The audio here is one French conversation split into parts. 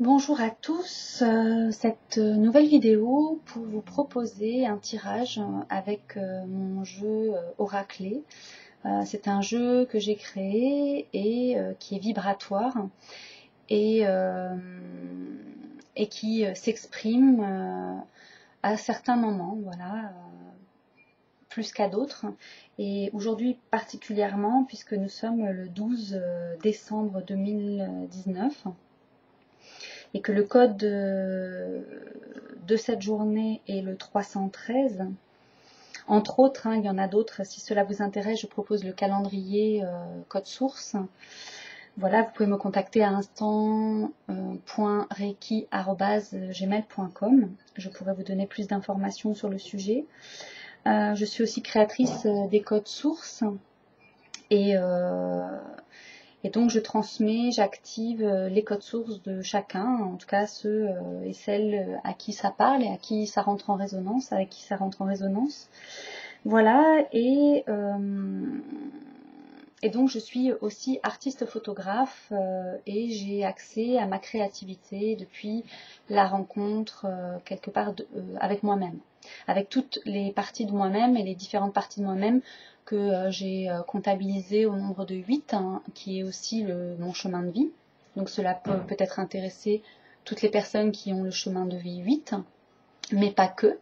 Bonjour à tous, cette nouvelle vidéo pour vous proposer un tirage avec mon jeu Oraclé. C'est un jeu que j'ai créé et qui est vibratoire et qui s'exprime à certains moments, voilà, plus qu'à d'autres. Et aujourd'hui particulièrement, puisque nous sommes le 12 décembre 2019, et que le code de cette journée est le 313. Entre autres, il y en a d'autres. Si cela vous intéresse, je propose le calendrier code source. Voilà, vous pouvez me contacter à instant.reiki@gmail.com. Je pourrais vous donner plus d'informations sur le sujet. Je suis aussi créatrice des codes sources et donc je transmets, j'active les codes sources de chacun, en tout cas ceux et celles à qui ça parle et à qui ça rentre en résonance, avec qui ça rentre en résonance. Voilà, et donc je suis aussi artiste photographe et j'ai accès à ma créativité depuis la rencontre quelque part avec moi-même, avec toutes les parties de moi-même et les différentes parties de moi-même que j'ai comptabilisé au nombre de 8, qui est aussi mon chemin de vie. Donc cela peut peut-être intéresser toutes les personnes qui ont le chemin de vie 8, mais pas que.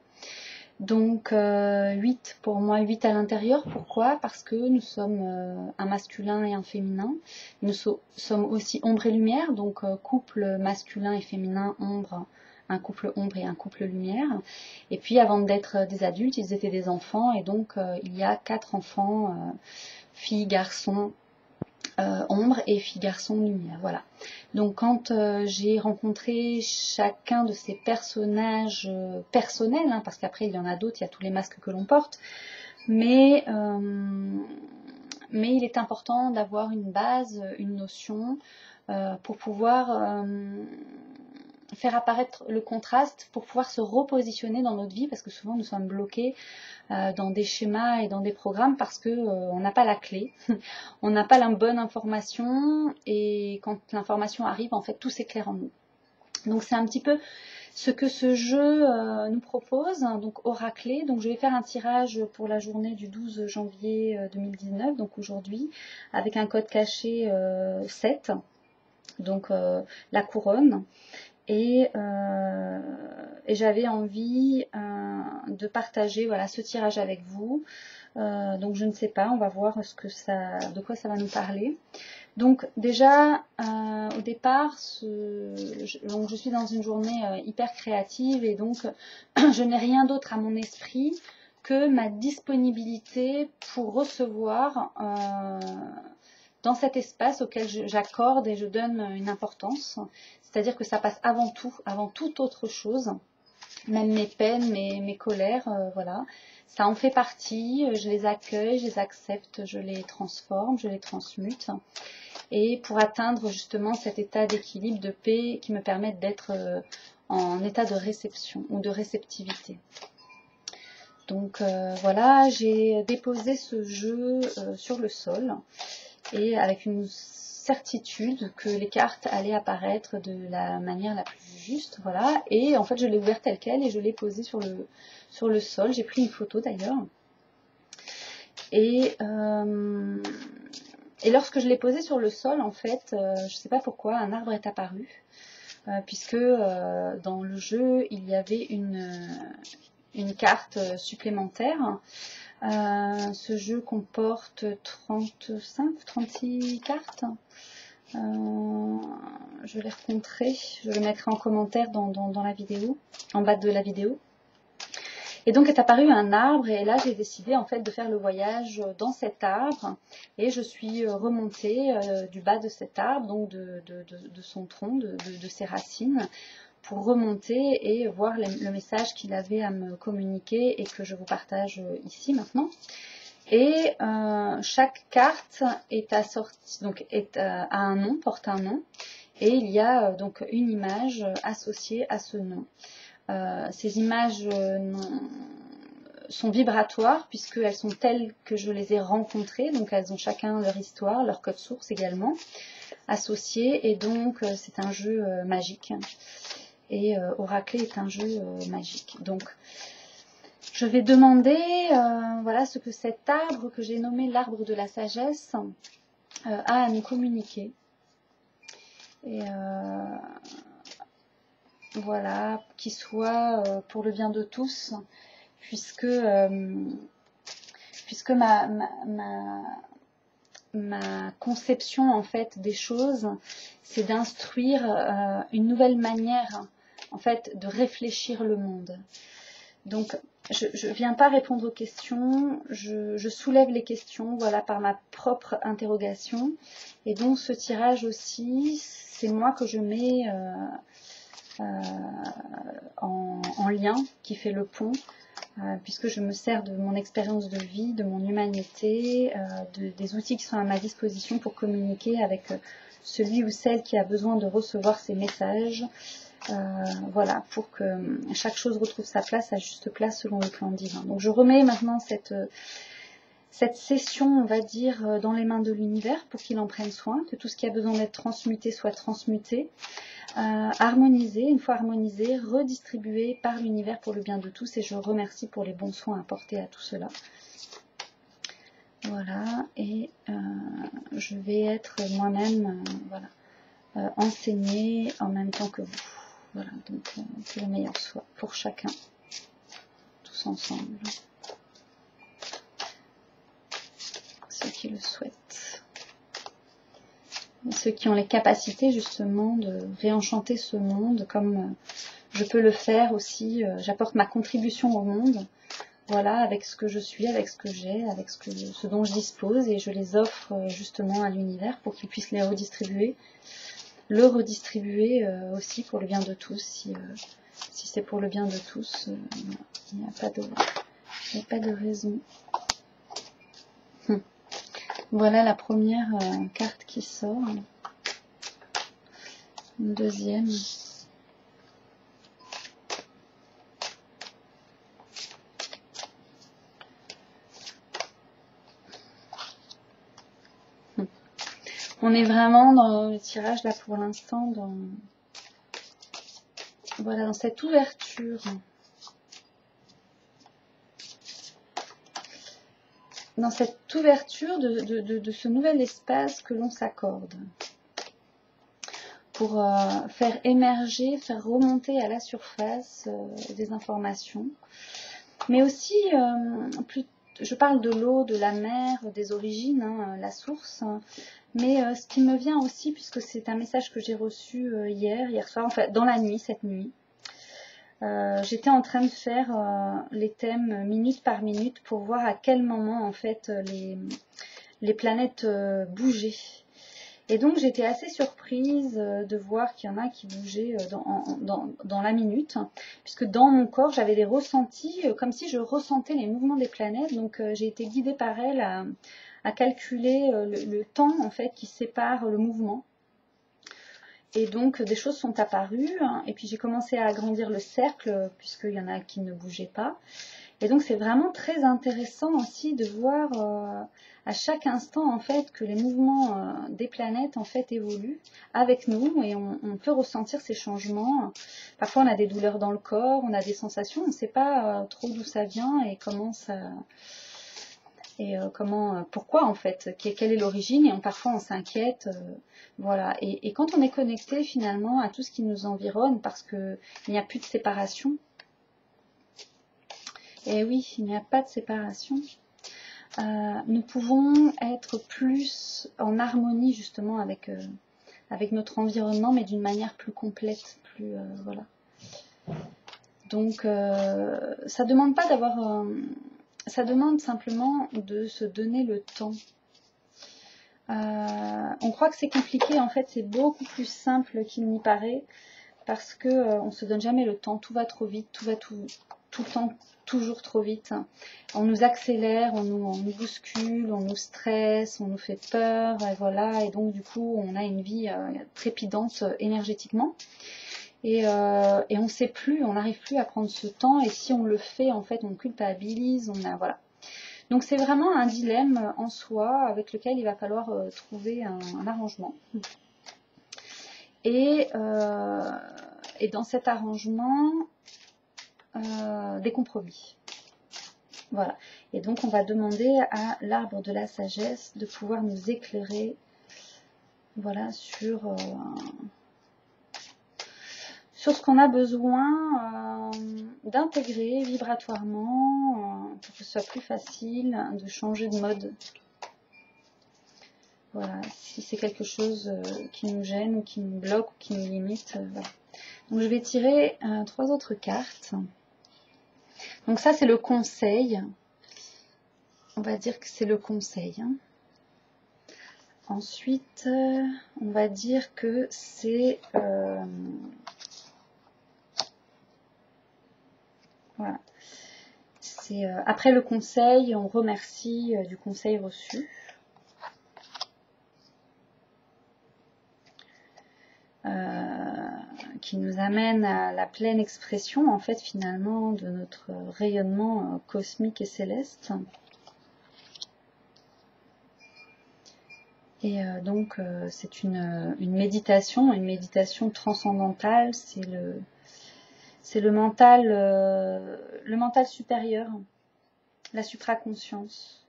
Donc 8 pour moi, 8 à l'intérieur. Pourquoi? Parce que nous sommes un masculin et un féminin. Nous sommes aussi ombre et lumière, donc couple masculin et féminin, ombre, un couple ombre et un couple lumière. Et puis avant d'être des adultes, ils étaient des enfants, et donc il y a 4 enfants, filles, garçons, ombre, et filles, garçons, lumière. Voilà. Donc quand j'ai rencontré chacun de ces personnages personnels, parce qu'après il y en a d'autres, il y a tous les masques que l'on porte, mais il est important d'avoir une base, une notion, pour pouvoir faire apparaître le contraste, pour pouvoir se repositionner dans notre vie, parce que souvent nous sommes bloqués dans des schémas et dans des programmes parce que on n'a pas la clé, on n'a pas la bonne information, et quand l'information arrive, en fait, tout s'éclaire en nous. Donc c'est un petit peu ce que ce jeu nous propose, donc Oraclé. Donc je vais faire un tirage pour la journée du 12 janvier 2019, donc aujourd'hui, avec un code caché 7, donc la couronne. Et j'avais envie de partager, voilà, ce tirage avec vous. Donc je ne sais pas, on va voir de quoi ça va nous parler. Donc déjà, au départ, donc je suis dans une journée hyper créative, et donc je n'ai rien d'autre à mon esprit que ma disponibilité pour recevoir dans cet espace auquel j'accorde et je donne une importance. C'est-à-dire que ça passe avant toute autre chose, même mes peines, mes colères, voilà. Ça en fait partie, je les accueille, je les accepte, je les transforme, je les transmute. Et pour atteindre justement cet état d'équilibre, de paix, qui me permette d'être en état de réception ou de réceptivité. Donc voilà, j'ai déposé ce jeu sur le sol, et avec une certitude que les cartes allaient apparaître de la manière la plus juste, voilà. Et en fait, je l'ai ouvert tel quel et je l'ai posé sur le sol. J'ai pris une photo d'ailleurs. Et lorsque je l'ai posé sur le sol, en fait, je ne sais pas pourquoi, un arbre est apparu, puisque dans le jeu, il y avait une carte supplémentaire. Ce jeu comporte 36 cartes. Je les recompterai, je les mettrai en commentaire dans la vidéo, en bas de la vidéo. Et donc est apparu un arbre, et là j'ai décidé en fait de faire le voyage dans cet arbre, et je suis remontée du bas de cet arbre, donc de son tronc, de ses racines, pour remonter et voir le message qu'il avait à me communiquer et que je vous partage ici maintenant. Et chaque carte est assortie, donc a un nom, porte un nom, et il y a donc une image associée à ce nom. Ces images sont vibratoires puisqu'elles sont telles que je les ai rencontrées, donc elles ont chacun leur histoire, leur code source également, associés. Et donc, c'est un jeu magique. Et Oraclé est un jeu magique. Donc, je vais demander voilà, ce que cet arbre que j'ai nommé l'arbre de la sagesse a à nous communiquer. Et voilà, qu'il soit pour le bien de tous, puisque ma conception en fait des choses, c'est d'instruire une nouvelle manière en fait de réfléchir le monde. Donc je ne viens pas répondre aux questions, je soulève les questions, voilà, par ma propre interrogation. Et donc ce tirage aussi, c'est moi que je mets en lien, qui fait le pont, puisque je me sers de mon expérience de vie, de mon humanité, des outils qui sont à ma disposition pour communiquer avec celui ou celle qui a besoin de recevoir ces messages. Voilà, pour que chaque chose retrouve sa place, à juste place selon le plan divin. Donc je remets maintenant cette session, on va dire, dans les mains de l'univers pour qu'il en prenne soin, que tout ce qui a besoin d'être transmuté soit transmuté, harmonisé, une fois harmonisé, redistribué par l'univers pour le bien de tous. Et je remercie pour les bons soins apportés à tout cela. Voilà, et je vais être moi-même voilà, enseignée en même temps que vous. Voilà, donc que le meilleur soit pour chacun, tous ensemble, ceux qui le souhaitent, et ceux qui ont les capacités justement de réenchanter ce monde comme je peux le faire aussi. J'apporte ma contribution au monde, voilà, avec ce que je suis, avec ce que j'ai, avec ce dont je dispose, et je les offre justement à l'univers pour qu'il puisse les redistribuer. Le redistribuer aussi pour le bien de tous, si c'est pour le bien de tous, il n'y a pas de raison. Voilà la première carte qui sort, une deuxième. On est vraiment dans le tirage là pour l'instant, voilà, dans cette ouverture, de ce nouvel espace que l'on s'accorde pour faire émerger, faire remonter à la surface des informations, mais aussi je parle de l'eau, de la mer, des origines, hein, la source. Mais ce qui me vient aussi, puisque c'est un message que j'ai reçu hier soir, enfin dans la nuit, cette nuit, j'étais en train de faire les thèmes minute par minute pour voir à quel moment en fait les planètes bougeaient. Et donc j'étais assez surprise de voir qu'il y en a qui bougeaient dans la minute, puisque dans mon corps j'avais des ressentis comme si je ressentais les mouvements des planètes. Donc j'ai été guidée par elle à calculer le temps en fait qui sépare le mouvement. Et donc des choses sont apparues, hein, et puis j'ai commencé à agrandir le cercle puisqu'il y en a qui ne bougeaient pas. Et donc c'est vraiment très intéressant aussi de voir à chaque instant en fait que les mouvements des planètes en fait évoluent avec nous, et on peut ressentir ces changements. Parfois on a des douleurs dans le corps, on a des sensations, on ne sait pas trop d'où ça vient et comment ça... Et pourquoi en fait, quelle est l'origine, et parfois on s'inquiète, voilà. Et quand on est connecté finalement à tout ce qui nous environne, parce qu'il n'y a plus de séparation, et oui, il n'y a pas de séparation, nous pouvons être plus en harmonie justement avec notre environnement, mais d'une manière plus complète, plus voilà. Donc ça demande pas d'avoir... ça demande simplement de se donner le temps. On croit que c'est compliqué, en fait c'est beaucoup plus simple qu'il n'y paraît, parce que on ne se donne jamais le temps, tout va trop vite, tout va tout le temps toujours trop vite. On nous accélère, on nous bouscule, on nous stresse, on nous fait peur, et voilà, et donc du coup on a une vie trépidante énergétiquement. Et on ne sait plus, on n'arrive plus à prendre ce temps, et si on le fait, en fait, on culpabilise, voilà. Donc c'est vraiment un dilemme en soi avec lequel il va falloir trouver un arrangement. et dans cet arrangement, des compromis. Voilà. Et donc, on va demander à l'arbre de la sagesse de pouvoir nous éclairer, voilà, sur ce qu'on a besoin d'intégrer vibratoirement pour que ce soit plus facile de changer de mode. Voilà, si c'est quelque chose qui nous gêne ou qui nous bloque ou qui nous limite. Voilà. Donc je vais tirer 3 autres cartes. Donc ça c'est le conseil. On va dire que c'est le conseil. Hein. Ensuite, on va dire que c'est... voilà. C'est après le conseil, on remercie du conseil reçu. Qui nous amène à la pleine expression, en fait, finalement, de notre rayonnement cosmique et céleste. Et donc, c'est une méditation transcendantale, c'est le mental supérieur, la supraconscience.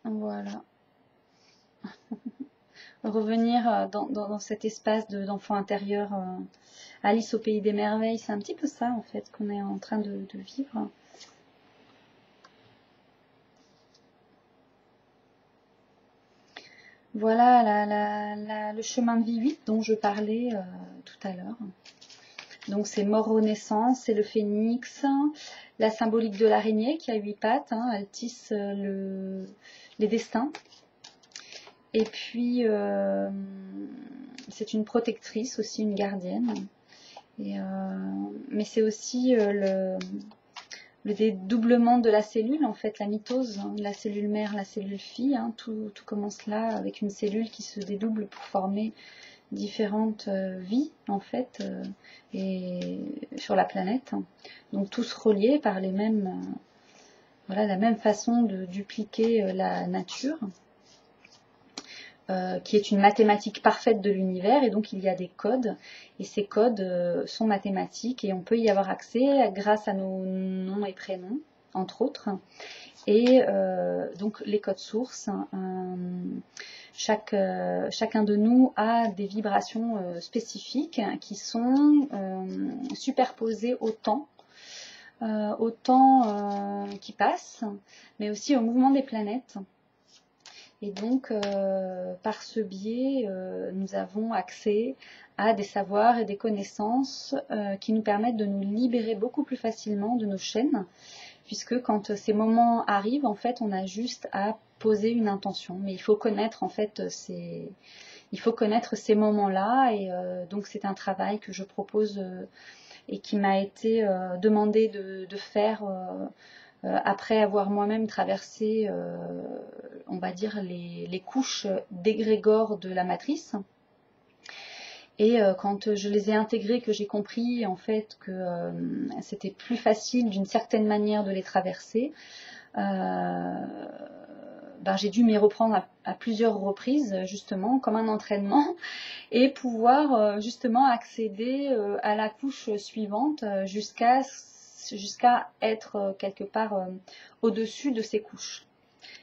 Voilà. Revenir dans cet espace d'enfant intérieur, Alice au pays des merveilles, c'est un petit peu ça en fait qu'on est en train de vivre. Voilà le chemin de vie 8 dont je parlais tout à l'heure. Donc c'est mort-renaissance, c'est le phénix, la symbolique de l'araignée qui a 8 pattes, hein, elle tisse les destins. Et puis, c'est une protectrice aussi, une gardienne. Mais c'est aussi le dédoublement de la cellule, en fait, la mitose, hein, la cellule mère, la cellule fille. Hein, tout commence là avec une cellule qui se dédouble pour former différentes vies, en fait, et sur la planète. Donc, tous reliés par les mêmes, voilà, la même façon de dupliquer la nature. Qui est une mathématique parfaite de l'univers, et donc il y a des codes, et ces codes sont mathématiques, et on peut y avoir accès grâce à nos noms et prénoms, entre autres. Et donc les codes sources, chacun de nous a des vibrations spécifiques qui sont superposées au temps qui passe, mais aussi au mouvement des planètes. Et donc, par ce biais, nous avons accès à des savoirs et des connaissances qui nous permettent de nous libérer beaucoup plus facilement de nos chaînes, puisque quand ces moments arrivent, en fait, on a juste à poser une intention. Mais il faut connaître, en fait, ces moments-là, et donc c'est un travail que je propose et qui m'a été demandé de faire après avoir moi-même traversé, on va dire, les couches d'égrégore de la matrice. Et quand je les ai intégrées, que j'ai compris en fait que c'était plus facile d'une certaine manière de les traverser, j'ai dû m'y reprendre à plusieurs reprises, justement, comme un entraînement, et pouvoir justement accéder à la couche suivante jusqu'à être quelque part au-dessus de ces couches.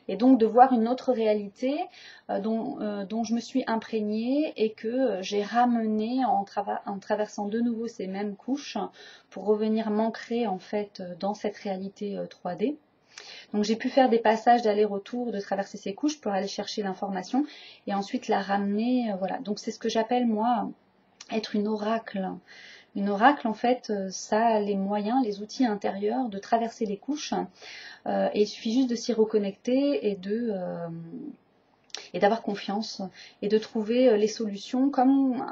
Et donc de voir une autre réalité dont je me suis imprégnée et que j'ai ramenée en traversant de nouveau ces mêmes couches pour revenir m'ancrer en fait dans cette réalité 3D. Donc j'ai pu faire des passages d'aller-retour, de traverser ces couches pour aller chercher l'information et ensuite la ramener. Voilà. Donc c'est ce que j'appelle moi être une oracle. Une oracle, en fait, ça a les moyens, les outils intérieurs de traverser les couches. Et il suffit juste de s'y reconnecter et d'avoir confiance et de trouver les solutions comme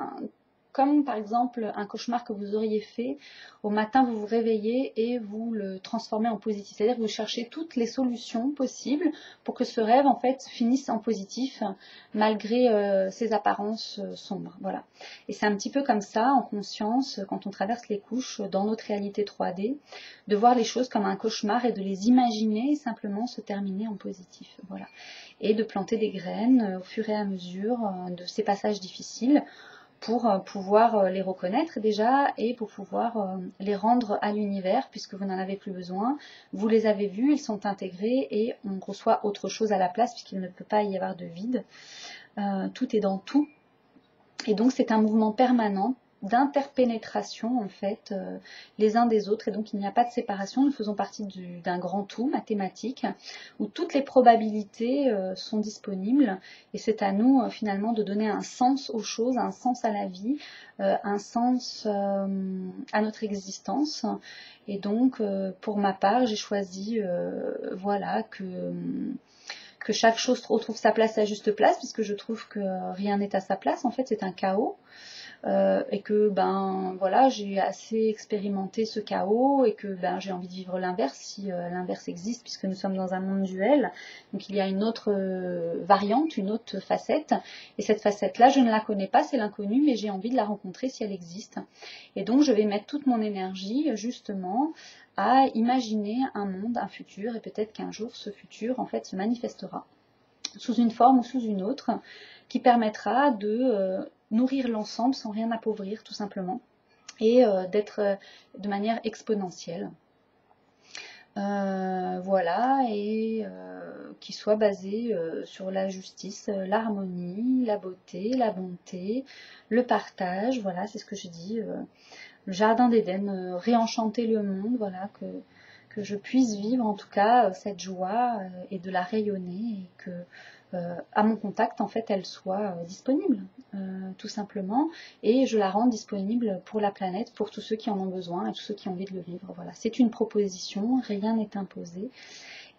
comme par exemple un cauchemar que vous auriez fait, au matin vous vous réveillez et vous le transformez en positif. C'est-à-dire que vous cherchez toutes les solutions possibles pour que ce rêve en fait finisse en positif malgré ses apparences sombres. Voilà. Et c'est un petit peu comme ça en conscience quand on traverse les couches dans notre réalité 3D, de voir les choses comme un cauchemar et de les imaginer simplement se terminer en positif. Voilà. Et de planter des graines au fur et à mesure de ces passages difficiles pour pouvoir les reconnaître déjà et pour pouvoir les rendre à l'univers puisque vous n'en avez plus besoin. Vous les avez vus, ils sont intégrés et on reçoit autre chose à la place puisqu'il ne peut pas y avoir de vide. Tout est dans tout. Et donc c'est un mouvement permanent d'interpénétration en fait les uns des autres, et donc il n'y a pas de séparation, nous faisons partie d'un grand tout mathématique où toutes les probabilités sont disponibles, et c'est à nous finalement de donner un sens aux choses, un sens à la vie, un sens à notre existence. Et donc pour ma part j'ai choisi voilà que chaque chose retrouve sa place à juste place, puisque je trouve que rien n'est à sa place, en fait c'est un chaos, et que ben voilà, j'ai assez expérimenté ce chaos et que ben j'ai envie de vivre l'inverse si l'inverse existe, puisque nous sommes dans un monde duel, donc il y a une autre variante, une autre facette, et cette facette là je ne la connais pas, c'est l'inconnu, mais j'ai envie de la rencontrer si elle existe, et donc je vais mettre toute mon énergie justement à imaginer un monde, un futur, et peut-être qu'un jour ce futur en fait se manifestera sous une forme ou sous une autre, qui permettra de nourrir l'ensemble sans rien appauvrir tout simplement, et d'être de manière exponentielle. Voilà, et qui soit basé sur la justice, l'harmonie, la beauté, la bonté, le partage, voilà, c'est ce que je dis, le jardin d'Éden, réenchanter le monde, voilà, que je puisse vivre en tout cas cette joie et de la rayonner, et que à mon contact en fait elle soit disponible tout simplement, et je la rends disponible pour la planète, pour tous ceux qui en ont besoin et tous ceux qui ont envie de le vivre. Voilà, c'est une proposition, rien n'est imposé,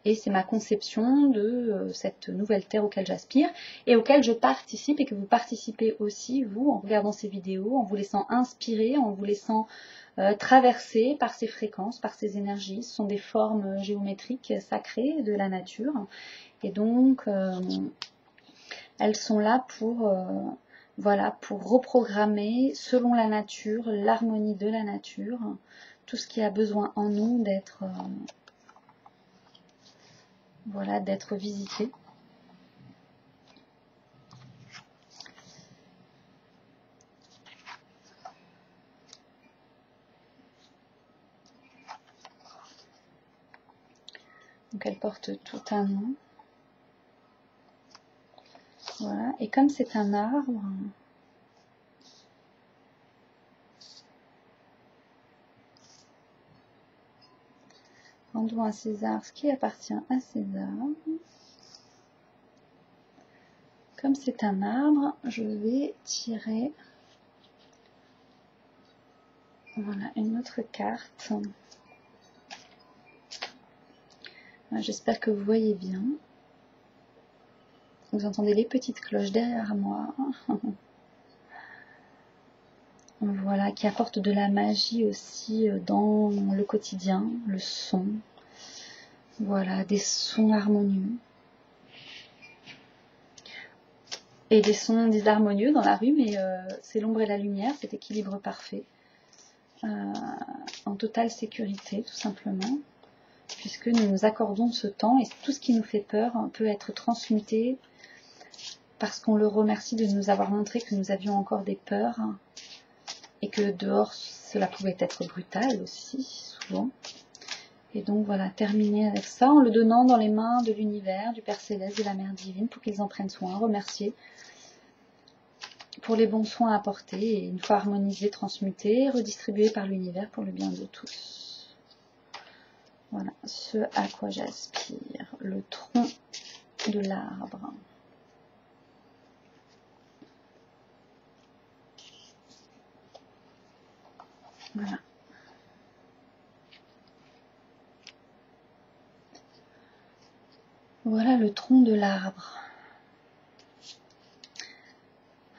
et c'est ma conception de cette nouvelle terre auquel j'aspire et auquel je participe, et que vous participez aussi vous en regardant ces vidéos, en vous laissant inspirer, en vous laissant traverser par ces fréquences, par ces énergies. Ce sont des formes géométriques sacrées de la nature, et donc elles sont là pour voilà, pour reprogrammer selon la nature, l'harmonie de la nature, tout ce qui a besoin en nous d'être voilà, d'être visité. Donc elle porte tout un nom. Voilà, et comme c'est un arbre, rendons à César ce qui appartient à César. Comme c'est un arbre, je vais tirer voilà, une autre carte. J'espère que vous voyez bien. Vous entendez les petites cloches derrière moi. Voilà, qui apportent de la magie aussi dans le quotidien, le son. Voilà, des sons harmonieux. Et des sons disharmonieux dans la rue, mais c'est l'ombre et la lumière, cet équilibre parfait. En totale sécurité, tout simplement. Puisque nous nous accordons ce temps, et tout ce qui nous fait peur peut être transmuté, parce qu'on le remercie de nous avoir montré que nous avions encore des peurs, et que dehors cela pouvait être brutal aussi, souvent. Et donc voilà, terminer avec ça, en le donnant dans les mains de l'univers, du Père Céleste, de la Mère Divine, pour qu'ils en prennent soin, remercier pour les bons soins apportés, et une fois harmonisés, transmutés, redistribués par l'univers pour le bien de tous. Voilà, ce à quoi j'aspire, le tronc de l'arbre. Voilà. Voilà le tronc de l'arbre.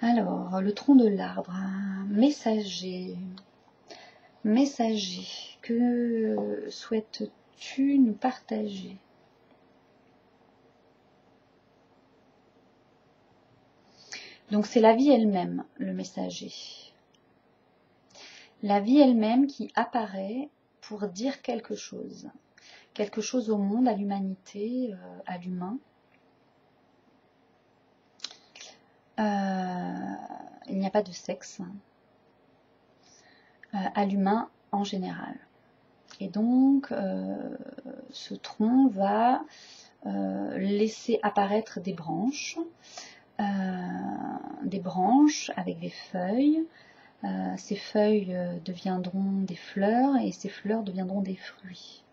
Alors, le tronc de l'arbre, messager. Messager, que souhaites-tu nous partager? Donc c'est la vie elle-même, le messager. La vie elle-même qui apparaît pour dire quelque chose au monde, à l'humanité, à l'humain. Il n'y a pas de sexe, à l'humain en général. Et donc, ce tronc va laisser apparaître des branches avec des feuilles. Ces feuilles deviendront des fleurs et ces fleurs deviendront des fruits.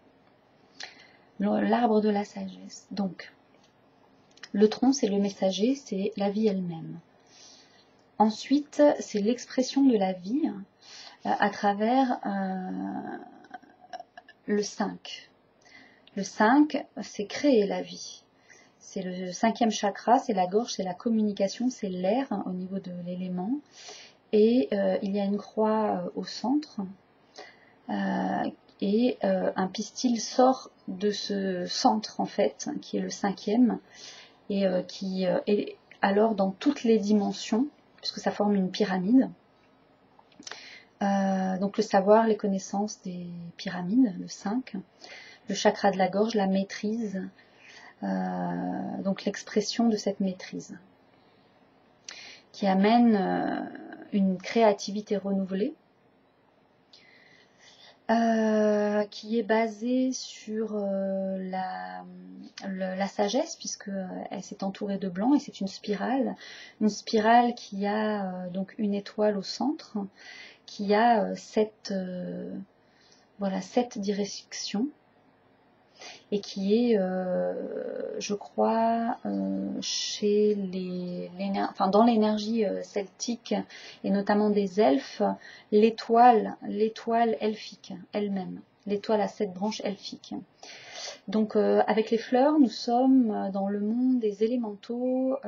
L'arbre de la sagesse. Donc, le tronc, c'est le messager, c'est la vie elle-même. Ensuite, c'est l'expression de la vie à travers le 5. Le 5, c'est créer la vie. C'est le 5e chakra, c'est la gorge, c'est la communication, c'est l'air au niveau de l'élément. Et il y a une croix au centre. Et un pistil sort de ce centre, en fait, qui est le 5e, et qui est alors dans toutes les dimensions, puisque ça forme une pyramide. Donc le savoir, les connaissances des pyramides, le 5, le chakra de la gorge, la maîtrise, donc l'expression de cette maîtrise, qui amène une créativité renouvelée, qui est basée sur la sagesse, puisque elle s'est entourée de blanc, et c'est une spirale qui a donc une étoile au centre, qui a 7 directions, et qui est, je crois, dans l'énergie celtique, et notamment des elfes, l'étoile elfique elle-même, l'étoile à 7 branches elfiques. Donc avec les fleurs, nous sommes dans le monde des élémentaux,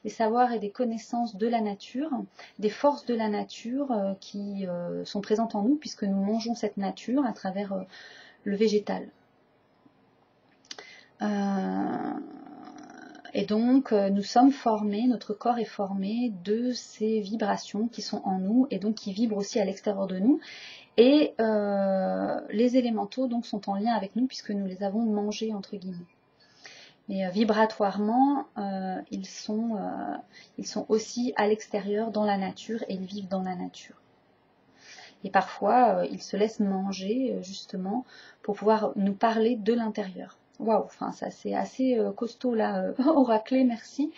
des savoirs et des connaissances de la nature, des forces de la nature qui sont présentes en nous, puisque nous mangeons cette nature à travers le végétal. Et donc nous sommes formés, notre corps est formé de ces vibrations qui sont en nous et donc qui vibrent aussi à l'extérieur de nous. Et les élémentaux donc sont en lien avec nous puisque nous les avons mangés entre guillemets. Mais vibratoirement, ils sont aussi à l'extérieur dans la nature et ils vivent dans la nature. Et parfois, ils se laissent manger justement pour pouvoir nous parler de l'intérieur. Waouh, enfin ça c'est assez costaud là, oraclé, merci.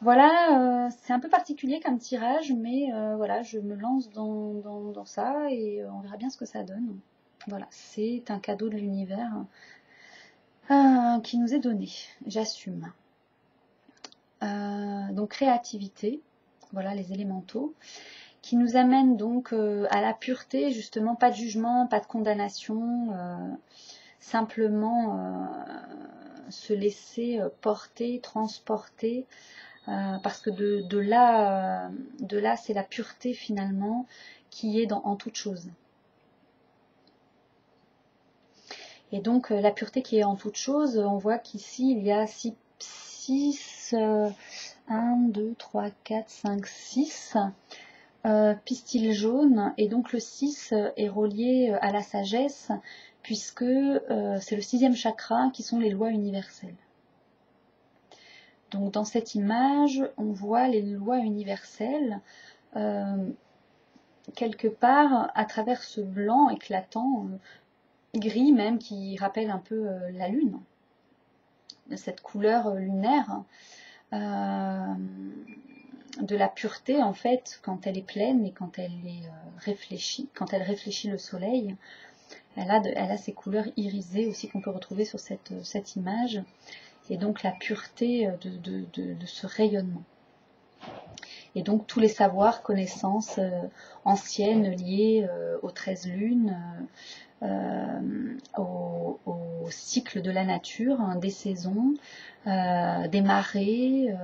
Voilà, c'est un peu particulier comme tirage, mais voilà, je me lance dans ça et on verra bien ce que ça donne. Voilà, c'est un cadeau de l'univers qui nous est donné, j'assume. Donc créativité, voilà les élémentaux, qui nous amènent donc à la pureté, justement, pas de jugement, pas de condamnation, simplement se laisser porter, transporter, parce que de là c'est la pureté finalement qui est en toute chose. Et donc la pureté qui est en toute chose, on voit qu'ici il y a 6 1, 2, 3, 4, 5, 6 pistils jaunes, et donc le 6 est relié à la sagesse, puisque c'est le 6e chakra qui sont les lois universelles. Donc dans cette image, on voit les lois universelles quelque part à travers ce blanc éclatant, gris même, qui rappelle un peu la lune, cette couleur lunaire de la pureté en fait, quand elle est pleine et quand elle est réfléchie, quand elle réfléchit le soleil. Elle a ces couleurs irisées aussi qu'on peut retrouver sur cette image, et donc la pureté de ce rayonnement. Et donc tous les savoirs, connaissances anciennes liées aux 13 lunes, au cycle de la nature, hein, des saisons, des marées,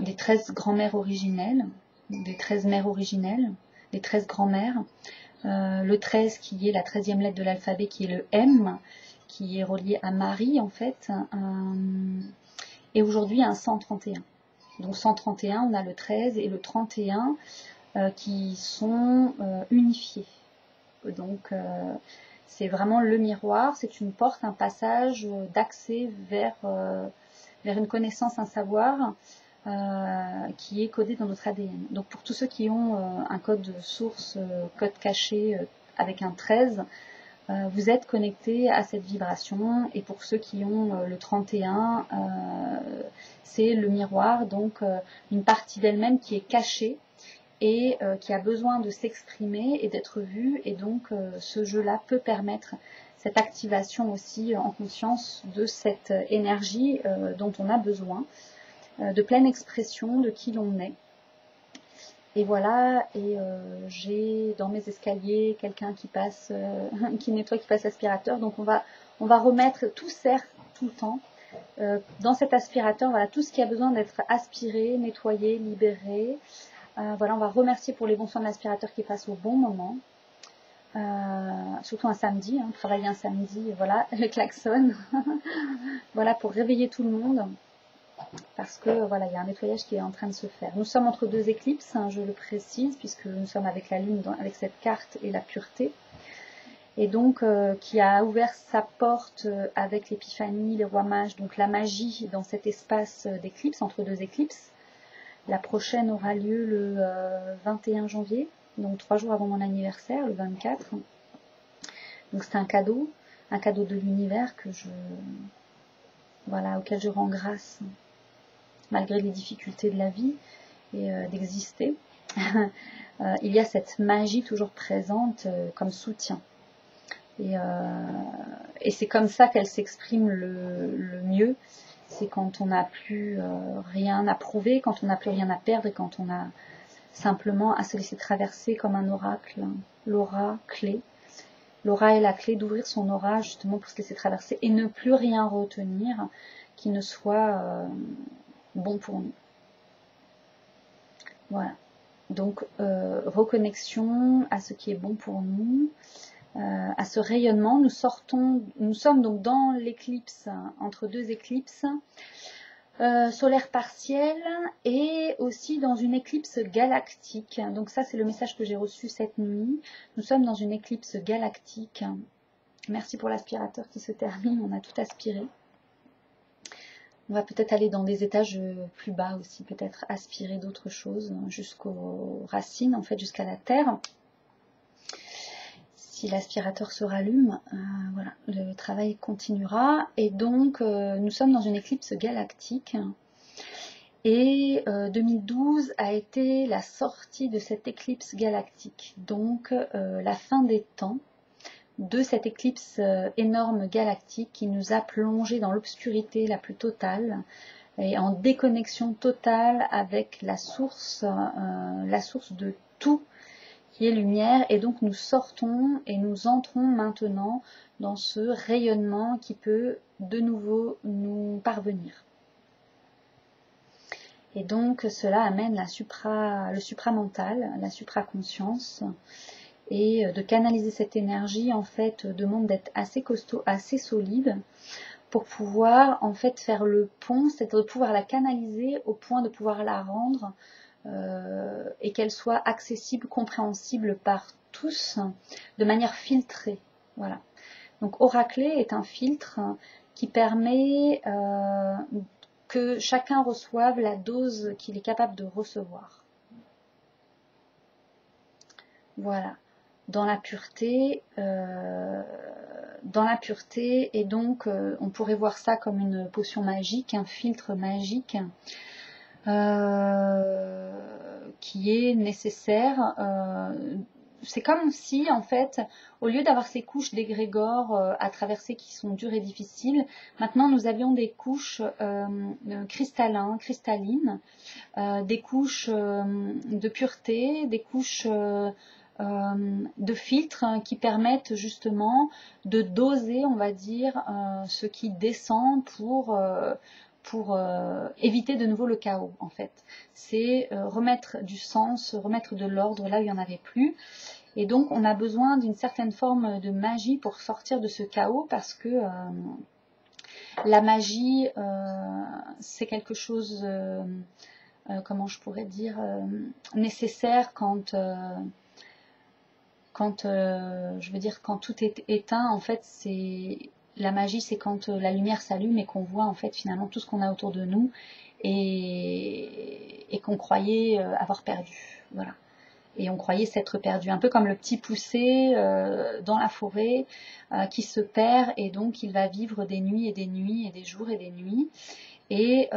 des 13 grands-mères originelles, des 13 mères originelles, des 13 grands-mères. Le 13 qui est la 13e lettre de l'alphabet, qui est le M, qui est relié à Marie en fait, et aujourd'hui un 131. Donc 131, on a le 13 et le 31 qui sont unifiés. Donc c'est vraiment le miroir, c'est une porte, un passage d'accès vers une connaissance, un savoir qui est codé dans notre ADN. Donc pour tous ceux qui ont un code source, code caché avec un 13, vous êtes connectés à cette vibration. Et pour ceux qui ont le 31, c'est le miroir, donc une partie d'elle-même qui est cachée et qui a besoin de s'exprimer et d'être vue. Et donc ce jeu-là peut permettre cette activation aussi en conscience de cette énergie dont on a besoin, de pleine expression de qui l'on est. Et voilà, et j'ai dans mes escaliers quelqu'un qui passe, qui nettoie, qui passe l'aspirateur. Donc on va remettre, tout sert tout le temps. Dans cet aspirateur, voilà, tout ce qui a besoin d'être aspiré, nettoyé, libéré. Voilà, on va remercier pour les bons soins de l'aspirateur qui passent au bon moment. Surtout un samedi, hein, travailler un samedi, voilà, le klaxon. Voilà, pour réveiller tout le monde. Parce que voilà, il y a un nettoyage qui est en train de se faire. Nous sommes entre deux éclipses, hein, je le précise, puisque nous sommes avec la Lune, avec cette carte et la pureté. Et donc, qui a ouvert sa porte avec l'épiphanie, les rois mages, donc la magie dans cet espace d'éclipse, entre deux éclipses. La prochaine aura lieu le 21 janvier, donc 3 jours avant mon anniversaire, le 24. Donc c'est un cadeau de l'univers voilà, auquel je rends grâce, malgré les difficultés de la vie et d'exister. Il y a cette magie toujours présente comme soutien. Et c'est comme ça qu'elle s'exprime le mieux. C'est quand on n'a plus rien à prouver, quand on n'a plus rien à perdre et quand on a simplement à se laisser traverser comme un oracle, l'aura clé. L'aura est la clé d'ouvrir son aura justement pour se laisser traverser et ne plus rien retenir qui ne soit bon pour nous. Voilà. Donc reconnexion à ce qui est bon pour nous, à ce rayonnement. Nous sommes donc dans l'éclipse, entre deux éclipses, solaire partielle et aussi dans une éclipse galactique. Donc ça, c'est le message que j'ai reçu cette nuit. Nous sommes dans une éclipse galactique. Merci pour l'aspirateur qui se termine, on a tout aspiré. On va peut-être aller dans des étages plus bas aussi, peut-être aspirer d'autres choses jusqu'aux racines, en fait jusqu'à la terre. Si l'aspirateur se rallume, voilà, le travail continuera. Et donc, nous sommes dans une éclipse galactique. Et 2012 a été la sortie de cette éclipse galactique. Donc, la fin des temps de cette éclipse énorme galactique qui nous a plongé dans l'obscurité la plus totale et en déconnexion totale avec la source de tout qui est lumière. Et donc nous sortons et nous entrons maintenant dans ce rayonnement qui peut de nouveau nous parvenir. Et donc cela amène le supramental, la supraconscience, et de canaliser cette énergie en fait demande d'être assez costaud, assez solide pour pouvoir en fait faire le pont, c'est-à-dire de pouvoir la canaliser au point de pouvoir la rendre et qu'elle soit accessible, compréhensible par tous de manière filtrée. Voilà. Donc Oraclé est un filtre qui permet que chacun reçoive la dose qu'il est capable de recevoir. Voilà. Dans la pureté, et donc on pourrait voir ça comme une potion magique, un filtre magique qui est nécessaire. C'est comme si, en fait, au lieu d'avoir ces couches d'égrégores à traverser qui sont dures et difficiles, maintenant nous avions des couches cristallines, des couches de pureté, des couches de filtres qui permettent justement de doser, on va dire, ce qui descend pour éviter de nouveau le chaos en fait. C'est remettre du sens, remettre de l'ordre là où il n'y en avait plus. Et donc on a besoin d'une certaine forme de magie pour sortir de ce chaos, parce que la magie c'est quelque chose, comment je pourrais dire, nécessaire quand je veux dire, quand tout est éteint, en fait, la magie, c'est quand la lumière s'allume et qu'on voit en fait finalement tout ce qu'on a autour de nous et qu'on croyait avoir perdu. Voilà. Et on croyait s'être perdu, un peu comme le petit poucet dans la forêt qui se perd, et donc il va vivre des nuits et des nuits et des jours et des nuits. Et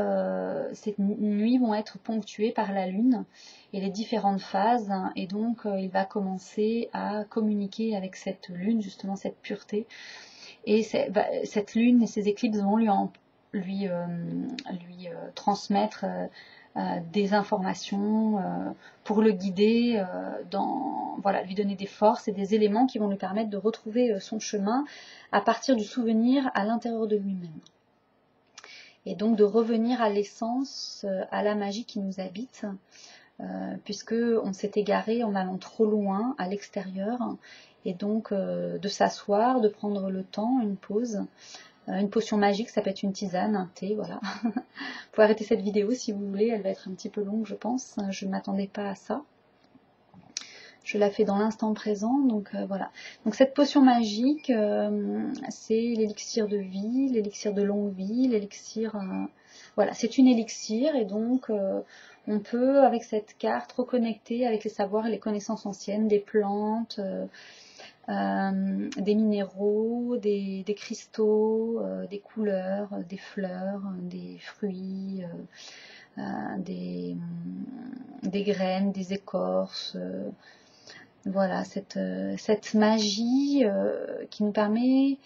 ces nuits vont être ponctuées par la lune et les différentes phases, et donc il va commencer à communiquer avec cette lune, justement cette pureté, et cette lune et ces éclipses vont lui transmettre des informations pour le guider, voilà, lui donner des forces et des éléments qui vont lui permettre de retrouver son chemin à partir du souvenir à l'intérieur de lui-même. Et donc de revenir à l'essence, à la magie qui nous habite, puisque on s'est égaré en allant trop loin à l'extérieur, et donc de s'asseoir, de prendre le temps, une pause, une potion magique, ça peut être une tisane, un thé, voilà. Vous pouvez arrêter cette vidéo si vous voulez, elle va être un petit peu longue je pense, je ne m'attendais pas à ça. Je la fais dans l'instant présent, donc voilà. Donc cette potion magique, c'est l'élixir de vie, l'élixir de longue vie, l'élixir... voilà, c'est une élixir, et donc on peut, avec cette carte, reconnecter avec les savoirs et les connaissances anciennes, des plantes, des minéraux, des cristaux, des couleurs, des fleurs, des fruits, des graines, des écorces... voilà, cette magie qui nous permet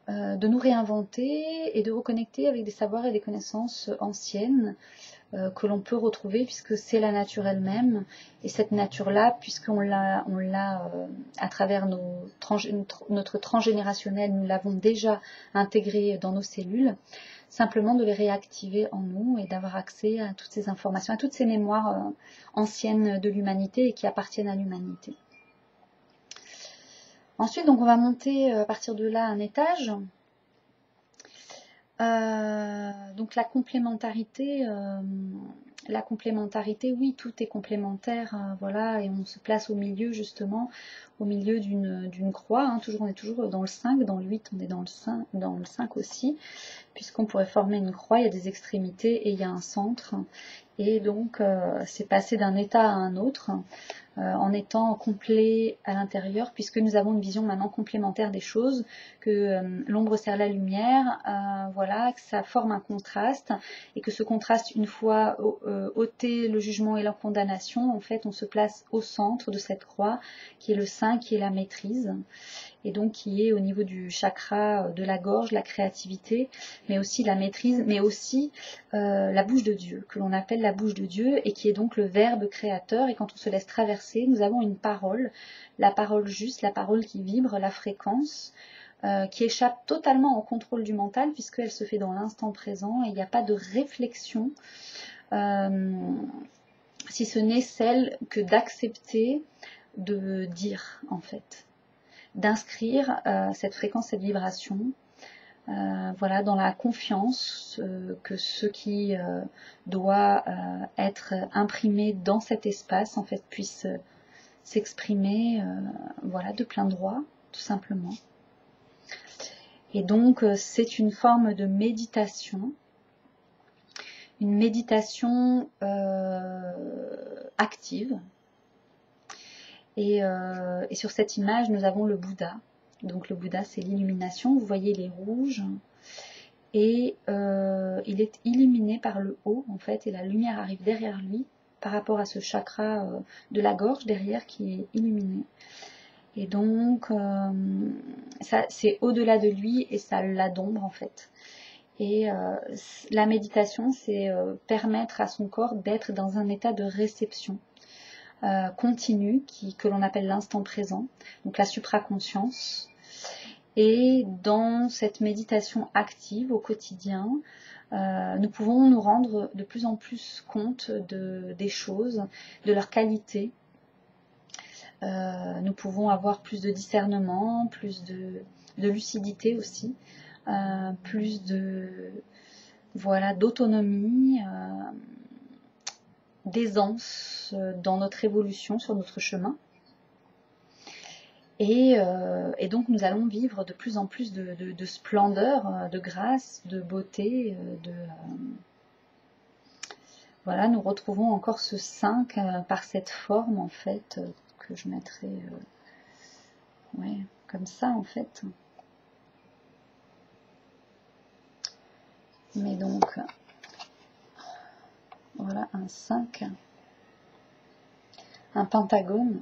de nous réinventer et de reconnecter avec des savoirs et des connaissances anciennes que l'on peut retrouver, puisque c'est la nature elle-même. Et cette nature-là, puisqu'on l'a à travers notre transgénérationnel, nous l'avons déjà intégrée dans nos cellules, simplement de les réactiver en nous et d'avoir accès à toutes ces informations, à toutes ces mémoires anciennes de l'humanité et qui appartiennent à l'humanité. Ensuite, donc on va monter à partir de là un étage. Donc la complémentarité, oui, tout est complémentaire, voilà, et on se place au milieu, justement, au milieu d'une croix, hein, on est toujours dans le 5, dans le 8, on est dans le 5 aussi, puisqu'on pourrait former une croix, il y a des extrémités et il y a un centre, et donc c'est passer d'un état à un autre, en étant complet à l'intérieur, puisque nous avons une vision maintenant complémentaire des choses, que l'ombre sert la lumière, voilà, que ça forme un contraste, et que ce contraste, une fois ôté le jugement et la condamnation, en fait on se place au centre de cette croix, qui est le 5, qui est la maîtrise, et donc qui est au niveau du chakra de la gorge, la créativité, mais aussi la maîtrise, mais aussi la bouche de Dieu, que l'on appelle la bouche de Dieu, et qui est donc le verbe créateur. Et quand on se laisse traverser, nous avons une parole, la parole juste, la parole qui vibre, la fréquence, qui échappe totalement au contrôle du mental, puisqu'elle se fait dans l'instant présent, et il n'y a pas de réflexion, si ce n'est celle que d'accepter de dire, en fait, d'inscrire cette fréquence, cette vibration, voilà, dans la confiance que ce qui doit être imprimé dans cet espace, en fait, puisse s'exprimer, voilà, de plein droit, tout simplement. Et donc, c'est une forme de méditation, une méditation active. Et sur cette image, nous avons le Bouddha. Donc le Bouddha, c'est l'illumination. Vous voyez, il est rouge. Et il est illuminé par le haut, en fait. Et la lumière arrive derrière lui, par rapport à ce chakra de la gorge derrière qui est illuminé. Et donc, c'est au-delà de lui et ça l'a d'ombre, en fait. Et la méditation, c'est permettre à son corps d'être dans un état de réception continue, que l'on appelle l'instant présent, donc la supraconscience. Et dans cette méditation active au quotidien, nous pouvons nous rendre de plus en plus compte des choses, de leur qualité. Nous pouvons avoir plus de discernement, plus de lucidité aussi, plus voilà, d'autonomie, d'aisance dans notre évolution, sur notre chemin. Et donc nous allons vivre de plus en plus de splendeur, de grâce, de beauté, voilà, nous retrouvons encore ce 5 par cette forme en fait, que je mettrai ouais, comme ça en fait. Mais donc, voilà un 5, un pentagone.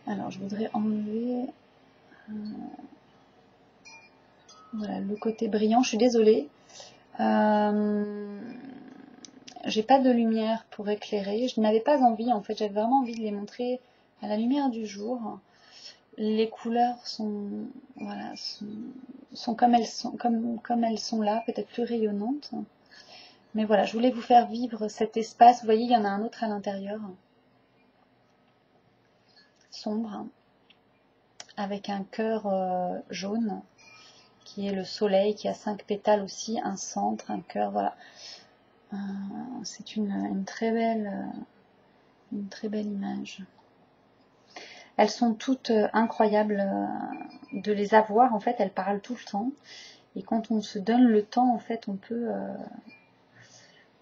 Alors, je voudrais enlever voilà, le côté brillant. Je suis désolée. J'ai pas de lumière pour éclairer. Je n'avais pas envie, en fait. J'avais vraiment envie de les montrer à la lumière du jour. Les couleurs sont, voilà, sont comme elles sont, comme elles sont là, peut-être plus rayonnantes. Mais voilà, je voulais vous faire vivre cet espace. Vous voyez, il y en a un autre à l'intérieur. Sombre, avec un cœur jaune, qui est le soleil, qui a 5 pétales aussi, un centre, un cœur, voilà. C'est une très belle image. Elles sont toutes incroyables de les avoir, en fait, elles parlent tout le temps. Et quand on se donne le temps, en fait, on peut,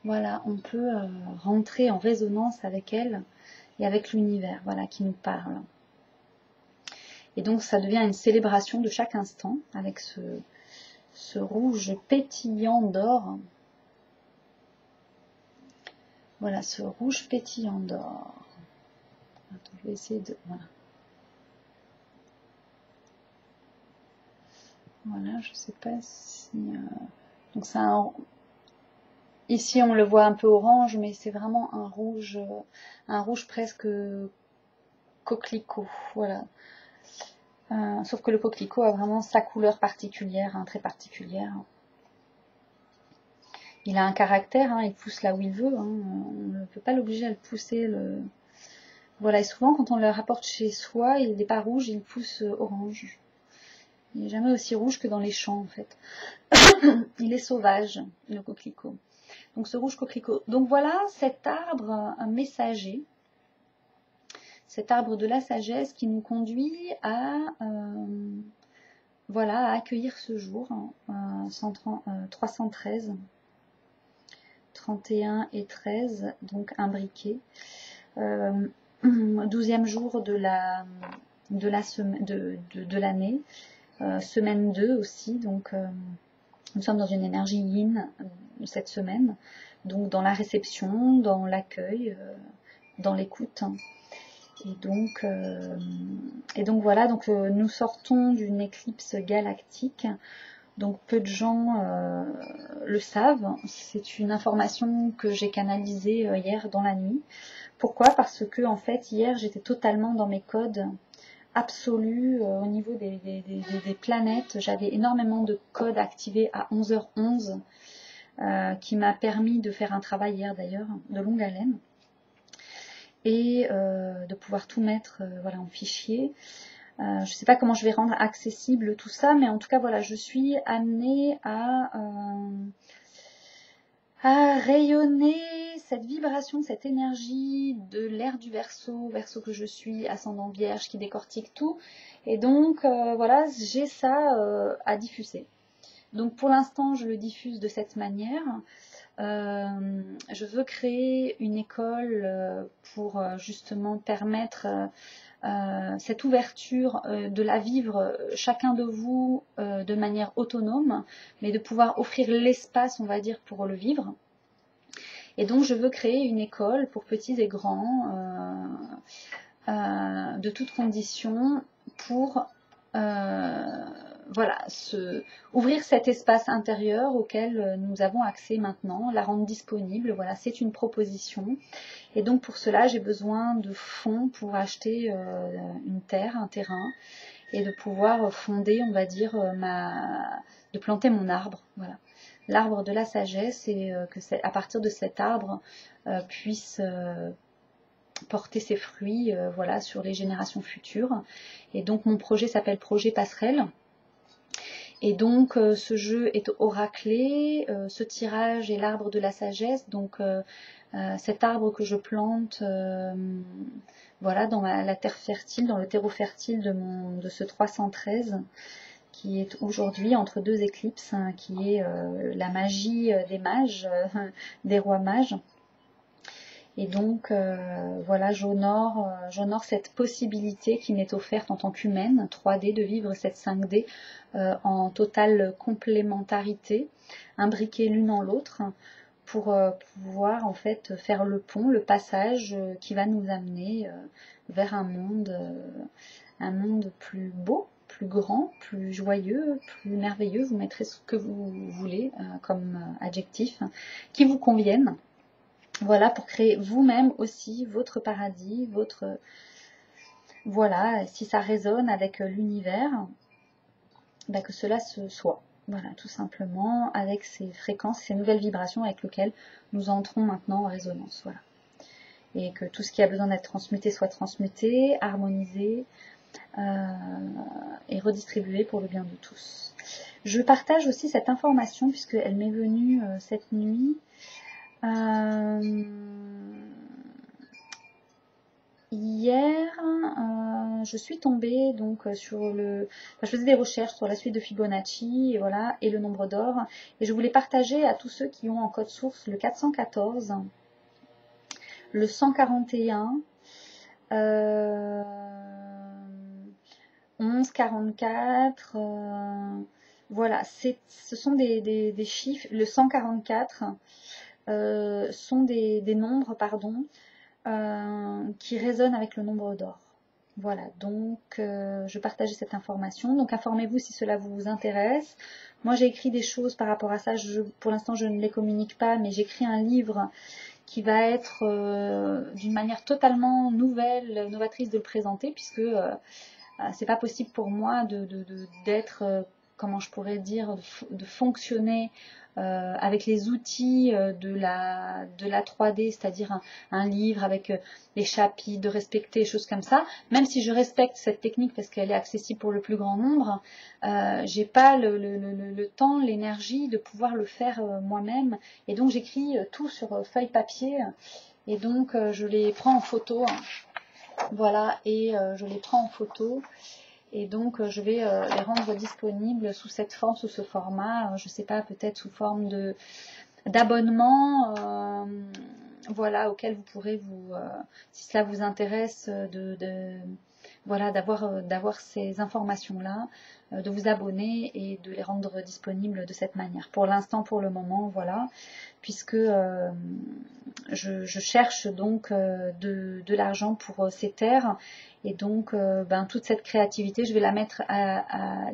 voilà, on peut rentrer en résonance avec elles et avec l'univers, voilà, qui nous parle. Et donc, ça devient une célébration de chaque instant, avec ce rouge pétillant d'or. Voilà, ce rouge pétillant d'or. Attends, je vais essayer de... Voilà. Voilà, je sais pas si... Donc c'est un... Ici, on le voit un peu orange, mais c'est vraiment un rouge presque coquelicot. Voilà. Sauf que le coquelicot a vraiment sa couleur particulière, hein, très particulière. Il a un caractère, hein, il pousse là où il veut. Hein, on ne peut pas l'obliger à le pousser. Voilà, et souvent, quand on le rapporte chez soi, il n'est pas rouge, il pousse orange. Il n'est jamais aussi rouge que dans les champs, en fait. Il est sauvage, le coquelicot. Donc, ce rouge coquelicot. Donc, voilà cet arbre, un messager. Cet arbre de la sagesse qui nous conduit à, voilà, à accueillir ce jour, 313, 31 et 13, donc imbriqué. 12e jour de l'année, semaine 2 aussi, donc nous sommes dans une énergie yin cette semaine, donc dans la réception, dans l'accueil, dans l'écoute. Et donc voilà, donc nous sortons d'une éclipse galactique. Donc peu de gens le savent. C'est une information que j'ai canalisée hier dans la nuit. Pourquoi? Parce que en fait hier j'étais totalement dans mes codes absolus au niveau des planètes. J'avais énormément de codes activés à 11h11 qui m'a permis de faire un travail hier d'ailleurs de longue haleine et de pouvoir tout mettre voilà, en fichier. Je ne sais pas comment je vais rendre accessible tout ça, mais en tout cas, voilà, je suis amenée à rayonner cette vibration, cette énergie de l'ère du Verseau que je suis, ascendant Vierge, qui décortique tout. Et donc, voilà, j'ai ça à diffuser. Donc, pour l'instant, je le diffuse de cette manière. Je veux créer une école pour justement permettre cette ouverture de la vivre chacun de vous de manière autonome, mais de pouvoir offrir l'espace, on va dire, pour le vivre. Et donc je veux créer une école pour petits et grands de toutes conditions pour voilà, ouvrir cet espace intérieur auquel nous avons accès maintenant, la rendre disponible. Voilà, c'est une proposition. Et donc pour cela, j'ai besoin de fonds pour acheter une terre, un terrain. et de pouvoir fonder, on va dire, de planter mon arbre. Voilà. L'arbre de la sagesse, et que à partir de cet arbre puisse porter ses fruits voilà, sur les générations futures. Et donc mon projet s'appelle Projet Passerelle. Et donc ce jeu est oraclé, ce tirage est l'arbre de la sagesse, donc cet arbre que je plante voilà, dans la terre fertile, dans le terreau fertile de ce 313, qui est aujourd'hui entre deux éclipses, hein, qui est la magie des mages, des rois mages. Et donc, voilà, j'honore cette possibilité qui m'est offerte en tant qu'humaine 3D de vivre cette 5D en totale complémentarité, imbriquée l'une en l'autre, pour pouvoir en fait faire le pont, le passage qui va nous amener vers un monde plus beau, plus grand, plus joyeux, plus merveilleux. Vous mettrez ce que vous voulez comme adjectif qui vous convienne. Voilà, pour créer vous-même aussi votre paradis, votre... Voilà, si ça résonne avec l'univers, bah que cela se soit. Voilà, tout simplement, avec ces fréquences, ces nouvelles vibrations avec lesquelles nous entrons maintenant en résonance. Voilà. Et que tout ce qui a besoin d'être transmuté soit transmuté, harmonisé et redistribué pour le bien de tous. Je partage aussi cette information, puisqu'elle m'est venue cette nuit. Hier, je suis tombée donc sur je faisais des recherches sur la suite de Fibonacci et voilà, et le nombre d'or, et je voulais partager à tous ceux qui ont en code source le 414, le 141, 1144, voilà, ce sont des chiffres. Le 144 sont des nombres, pardon, qui résonnent avec le nombre d'or. Voilà, donc je partageais cette information. Donc informez-vous si cela vous intéresse. Moi j'ai écrit des choses par rapport à ça. Pour l'instant je ne les communique pas, mais j'écris un livre qui va être d'une manière totalement nouvelle, novatrice de le présenter, puisque c'est pas possible pour moi d'être, comment je pourrais dire, de fonctionner avec les outils de la 3D, c'est-à-dire un livre avec les chapitres, de respecter, des choses comme ça. Même si je respecte cette technique parce qu'elle est accessible pour le plus grand nombre, j'ai pas le temps, l'énergie de pouvoir le faire moi-même. Et donc j'écris tout sur feuille papier, et donc je les prends en photo. Voilà, et je les prends en photo. Et donc je vais les rendre disponibles sous cette forme, sous ce format, je ne sais pas, peut-être sous forme d'abonnement, voilà, auquel vous pourrez si cela vous intéresse, voilà, d'avoir ces informations-là, de vous abonner et de les rendre disponibles de cette manière. Pour l'instant, pour le moment, voilà, puisque je cherche donc de l'argent pour ces terres. Et donc, toute cette créativité, je vais la mettre à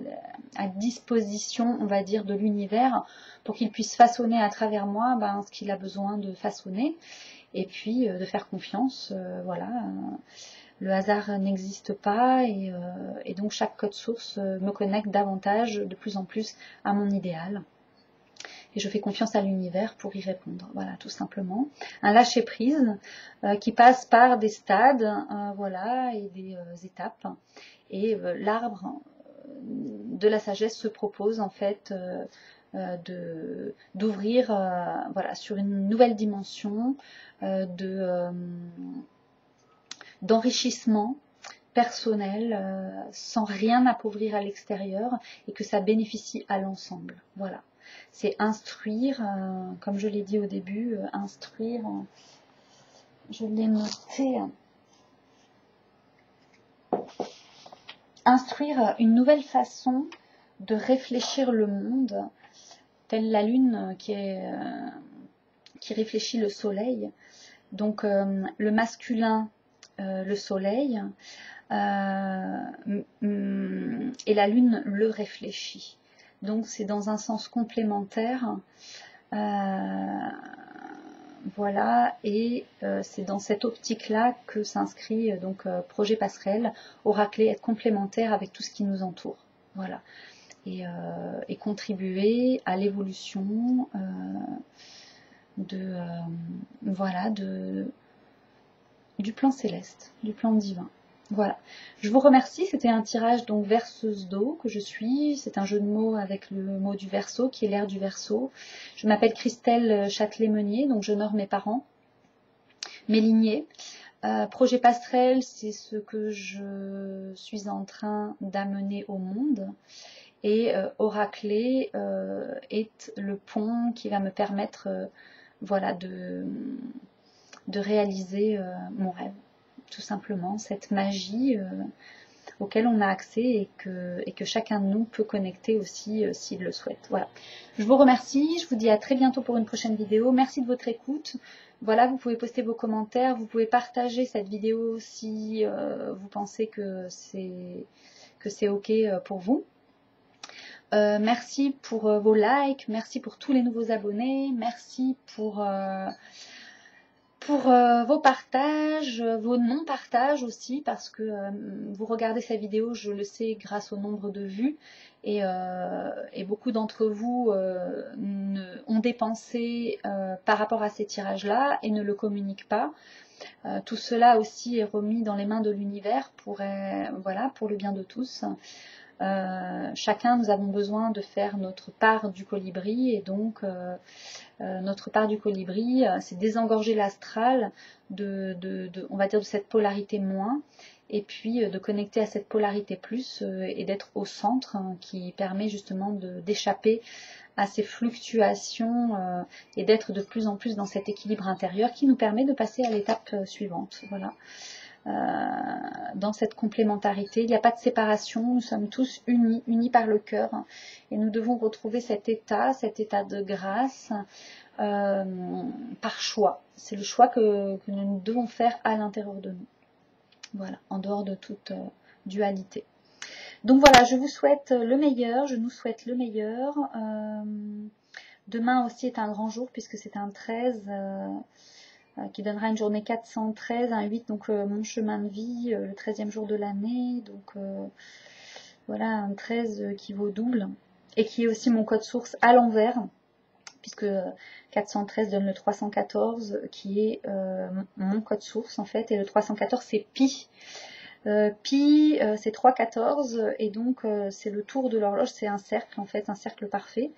disposition, on va dire, de l'univers pour qu'il puisse façonner à travers moi ce qu'il a besoin de façonner. Et puis, de faire confiance, voilà. Le hasard n'existe pas, et donc chaque code source me connecte davantage, de plus en plus, à mon idéal. Et je fais confiance à l'univers pour y répondre. Voilà, tout simplement. Un lâcher-prise qui passe par des stades, voilà, et des étapes. Et l'arbre de la sagesse se propose en fait d'ouvrir voilà, sur une nouvelle dimension d'enrichissement personnel, sans rien appauvrir à l'extérieur, et que ça bénéficie à l'ensemble. Voilà. C'est instruire, comme je l'ai dit au début, instruire, je l'ai noté, instruire une nouvelle façon de réfléchir le monde, telle la lune qui réfléchit le soleil. Donc le masculin, le soleil, et la lune le réfléchit. Donc c'est dans un sens complémentaire. voilà, et c'est dans cette optique-là que s'inscrit donc Projet Passerelle, oracler, être complémentaire avec tout ce qui nous entoure. Voilà. Et contribuer à l'évolution voilà, du plan céleste, du plan divin. Voilà. Je vous remercie. C'était un tirage donc verseuse d'eau que je suis. C'est un jeu de mots avec le mot du Verseau qui est l'air du Verseau. Je m'appelle Christelle Châtelet-Meunier, donc j'honore mes parents, mes lignées. Projet Passerelle, c'est ce que je suis en train d'amener au monde. Et oracler est le pont qui va me permettre voilà, de réaliser mon rêve. Tout simplement, cette magie auquel on a accès et que chacun de nous peut connecter aussi s'il le souhaite. Voilà. Je vous remercie, je vous dis à très bientôt pour une prochaine vidéo. Merci de votre écoute. Voilà, vous pouvez poster vos commentaires, vous pouvez partager cette vidéo si vous pensez que c'est OK pour vous. Merci pour vos likes, merci pour tous les nouveaux abonnés, merci pour vos partages, vos non-partages aussi, parce que vous regardez cette vidéo, je le sais, grâce au nombre de vues, et beaucoup d'entre vous ont dépensé par rapport à ces tirages-là et ne le communiquent pas. Tout cela aussi est remis dans les mains de l'univers voilà, pour le bien de tous. Chacun, nous avons besoin de faire notre part du colibri, et donc notre part du colibri, c'est désengorger l'astral on va dire, de cette polarité moins, et puis de connecter à cette polarité plus et d'être au centre, qui permet justement d'échapper à ces fluctuations et d'être de plus en plus dans cet équilibre intérieur qui nous permet de passer à l'étape suivante. Voilà. Dans cette complémentarité, il n'y a pas de séparation, nous sommes tous unis par le cœur, et nous devons retrouver cet état de grâce par choix. C'est le choix que nous devons faire à l'intérieur de nous, voilà, en dehors de toute dualité. Donc voilà, je vous souhaite le meilleur, je nous souhaite le meilleur. Demain aussi est un grand jour puisque c'est un 13 qui donnera une journée 413, un 8, donc mon chemin de vie, le 13e jour de l'année, donc voilà, un 13 qui vaut double, et qui est aussi mon code source à l'envers, puisque 413 donne le 314, qui est mon code source en fait, et le 314 c'est Pi. Pi c'est 314, et donc c'est le tour de l'horloge, c'est un cercle en fait, un cercle parfait.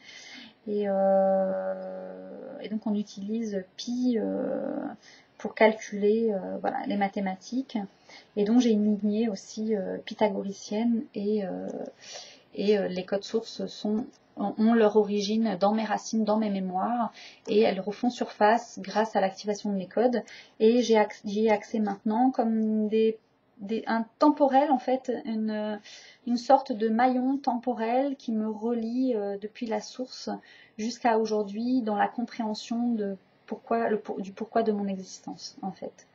Et donc on utilise Pi pour calculer voilà, les mathématiques. Et donc j'ai une lignée aussi pythagoricienne, et les codes sources ont leur origine dans mes racines, dans mes mémoires, et elles refont surface grâce à l'activation de mes codes. Et j'y ai accès maintenant comme un temporel en fait, une sorte de maillon temporel qui me relie depuis la source jusqu'à aujourd'hui dans la compréhension du pourquoi de mon existence en fait.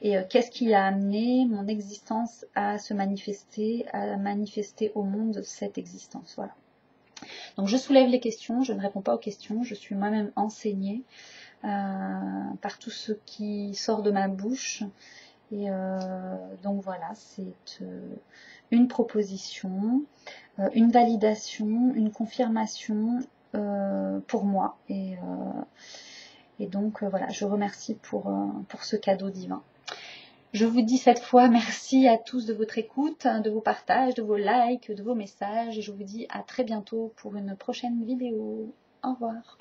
Et qu'est-ce qui a amené mon existence à manifester au monde cette existence. Voilà. Donc je soulève les questions, je ne réponds pas aux questions, je suis moi-même enseignée par tout ce qui sort de ma bouche. Et donc voilà, c'est une proposition, une validation, une confirmation pour moi. Et donc voilà, je remercie pour ce cadeau divin. Je vous dis cette fois merci à tous de votre écoute, de vos partages, de vos likes, de vos messages. Et je vous dis à très bientôt pour une prochaine vidéo. Au revoir.